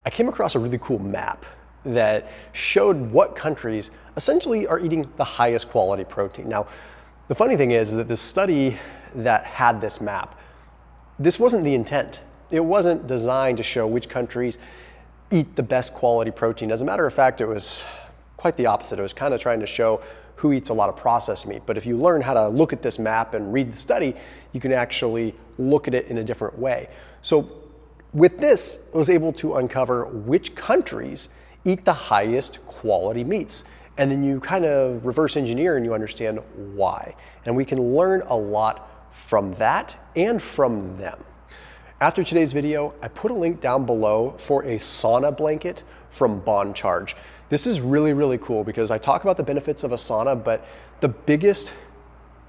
I came across a really cool map that showed what countries essentially are eating the highest quality protein. Now, the funny thing is that the study that had this map, this wasn't the intent. It wasn't designed to show which countries eat the best quality protein. As a matter of fact, it was quite the opposite. It was kind of trying to show who eats a lot of processed meat. But if you learn how to look at this map and read the study, you can actually look at it in a different way. So with this, I was able to uncover which countries eat the highest quality meats. And then you kind of reverse engineer and you understand why. And we can learn a lot from that and from them. After today's video, I put a link down below for a sauna blanket from Bon Charge. This is really, really cool because I talk about the benefits of a sauna, but the biggest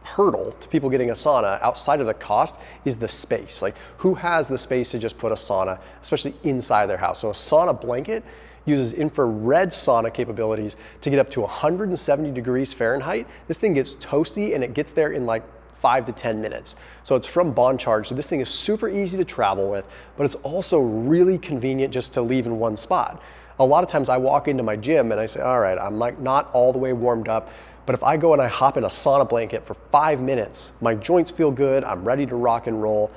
hurdle to people getting a sauna outside of the cost is the space. Like, who has the space to just put a sauna, especially inside their house? So a sauna blanket uses infrared sauna capabilities to get up to 170 degrees Fahrenheit. This thing gets toasty and it gets there in like 5 to 10 minutes. So it's from Bon Charge. So this thing is super easy to travel with, but it's also really convenient just to leave in one spot. A lot of times I walk into my gym and I say, all right, I'm like not all the way warmed up, but if I go and I hop in a sauna blanket for 5 minutes, my joints feel good, I'm ready to rock and roll,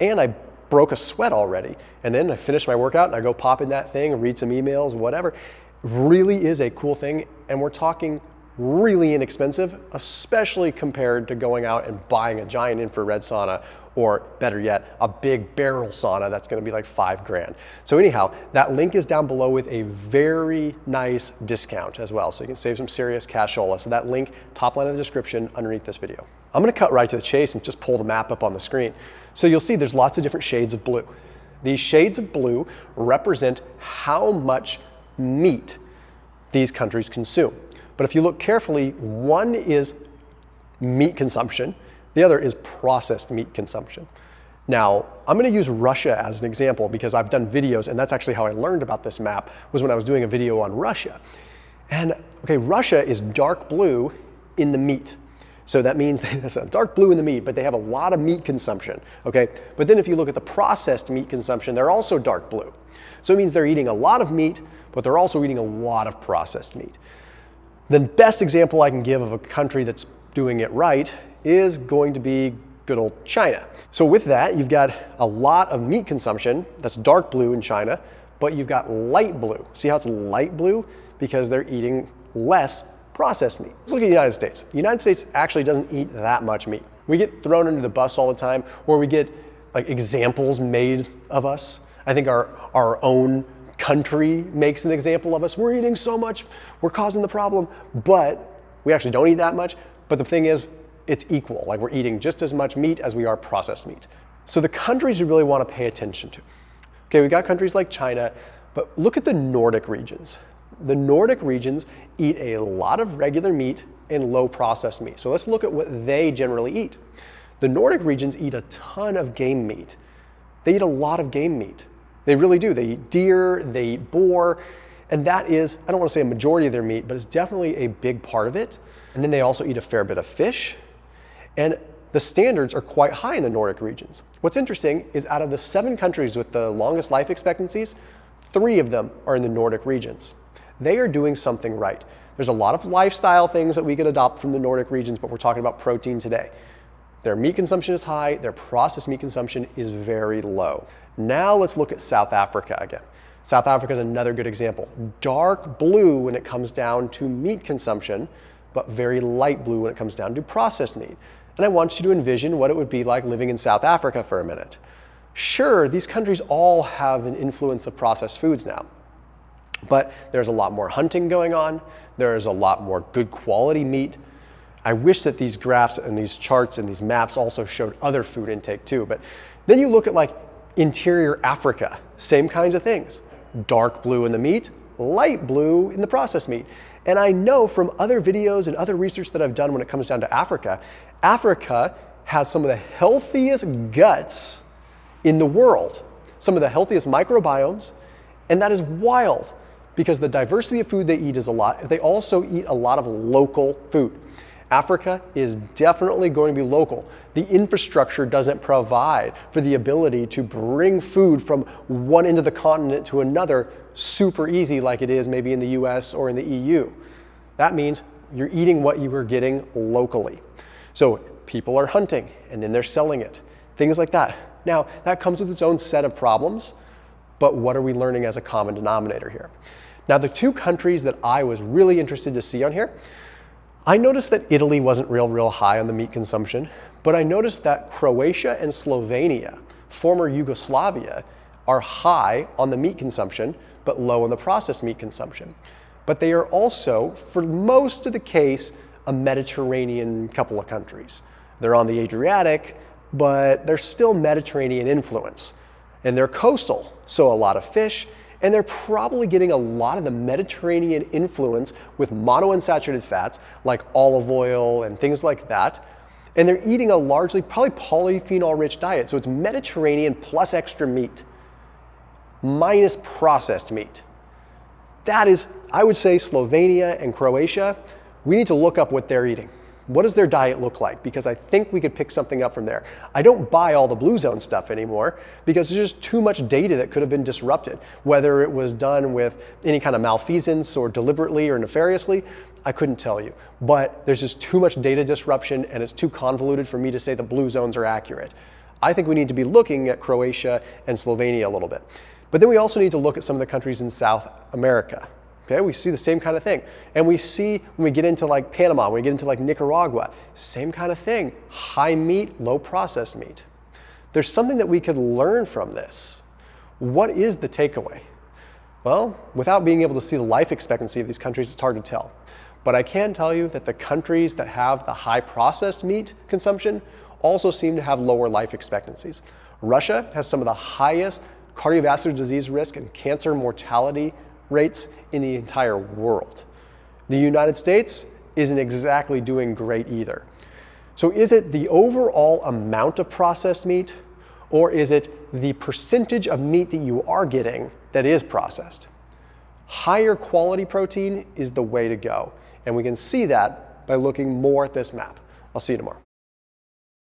and I broke a sweat already. And then I finish my workout and I go pop in that thing and read some emails, whatever. Really is a cool thing, and we're talking really inexpensive, especially compared to going out and buying a giant infrared sauna, or better yet, a big barrel sauna that's gonna be like $5 grand. So anyhow, that link is down below with a very nice discount as well. So you can save some serious cashola. So that link, top line of the description underneath this video. I'm gonna cut right to the chase and just pull the map up on the screen. So you'll see there's lots of different shades of blue. These shades of blue represent how much meat these countries consume. But if you look carefully, one is meat consumption, the other is processed meat consumption. Now, I'm gonna use Russia as an example because I've done videos, and that's actually how I learned about this map, was when I was doing a video on Russia. And okay, Russia is dark blue in the meat. So that means it's a dark blue in the meat, but they have a lot of meat consumption, okay? But then if you look at the processed meat consumption, they're also dark blue. So it means they're eating a lot of meat, but they're also eating a lot of processed meat. The best example I can give of a country that's doing it right is going to be good old China. So with that, you've got a lot of meat consumption that's dark blue in China, but you've got light blue. See how it's light blue? Because they're eating less processed meat. Let's look at the United States. The United States actually doesn't eat that much meat. We get thrown under the bus all the time, or we get like examples made of us. I think our own country makes an example of us. We're eating so much, we're causing the problem, but we actually don't eat that much. But the thing is, it's equal. Like, we're eating just as much meat as we are processed meat. So the countries we really want to pay attention to. Okay, we got countries like China, but look at the Nordic regions. The Nordic regions eat a lot of regular meat and low processed meat. So let's look at what they generally eat. The Nordic regions eat a ton of game meat. They eat a lot of game meat. They really do. They eat deer, they eat boar, and that is, I don't want to say a majority of their meat, but it's definitely a big part of it. And then they also eat a fair bit of fish, and the standards are quite high in the Nordic regions. What's interesting is out of the 7 countries with the longest life expectancies, 3 of them are in the Nordic regions. They are doing something right. There's a lot of lifestyle things that we could adopt from the Nordic regions, but we're talking about protein today. Their meat consumption is high, their processed meat consumption is very low. Now let's look at South Africa again. South Africa is another good example. Dark blue when it comes down to meat consumption, but very light blue when it comes down to processed meat. And I want you to envision what it would be like living in South Africa for a minute. Sure, these countries all have an influence of processed foods now, but there's a lot more hunting going on. There's a lot more good quality meat. I wish that these graphs and these charts and these maps also showed other food intake too. But then you look at like interior Africa, same kinds of things. Dark blue in the meat, light blue in the processed meat. And I know from other videos and other research that I've done when it comes down to Africa, Africa has some of the healthiest guts in the world, some of the healthiest microbiomes, and that is wild because the diversity of food they eat is a lot. They also eat a lot of local food. Africa is definitely going to be local. The infrastructure doesn't provide for the ability to bring food from one end of the continent to another super easy like it is maybe in the US or in the EU. That means you're eating what you were getting locally. So people are hunting and then they're selling it, things like that. Now, that comes with its own set of problems, but what are we learning as a common denominator here? Now, the two countries that I was really interested to see on here, I noticed that Italy wasn't real high on the meat consumption, but I noticed that Croatia and Slovenia, former Yugoslavia, are high on the meat consumption, but low on the processed meat consumption. But they are also, for most of the case, a Mediterranean couple of countries. They're on the Adriatic, but they're still Mediterranean influence. And they're coastal, so a lot of fish, and they're probably getting a lot of the Mediterranean influence with monounsaturated fats like olive oil and things like that. And they're eating a largely probably polyphenol-rich diet. So it's Mediterranean plus extra meat, minus processed meat. That is, I would say, Slovenia and Croatia, we need to look up what they're eating. What does their diet look like? Because I think we could pick something up from there. I don't buy all the Blue Zone stuff anymore because there's just too much data that could have been disrupted. Whether it was done with any kind of malfeasance or deliberately or nefariously, I couldn't tell you. But there's just too much data disruption and it's too convoluted for me to say the Blue Zones are accurate. I think we need to be looking at Croatia and Slovenia a little bit. But then we also need to look at some of the countries in South America. Okay, we see the same kind of thing. And we see when we get into like Panama, when we get into like Nicaragua, same kind of thing. High meat, low processed meat. There's something that we could learn from this. What is the takeaway? Well, without being able to see the life expectancy of these countries, it's hard to tell. But I can tell you that the countries that have the high processed meat consumption also seem to have lower life expectancies. Russia has some of the highest cardiovascular disease risk and cancer mortality rates in the entire world. The United States isn't exactly doing great either. So is it the overall amount of processed meat, or is it the percentage of meat that you are getting that is processed? Higher quality protein is the way to go, and we can see that by looking more at this map. I'll see you tomorrow.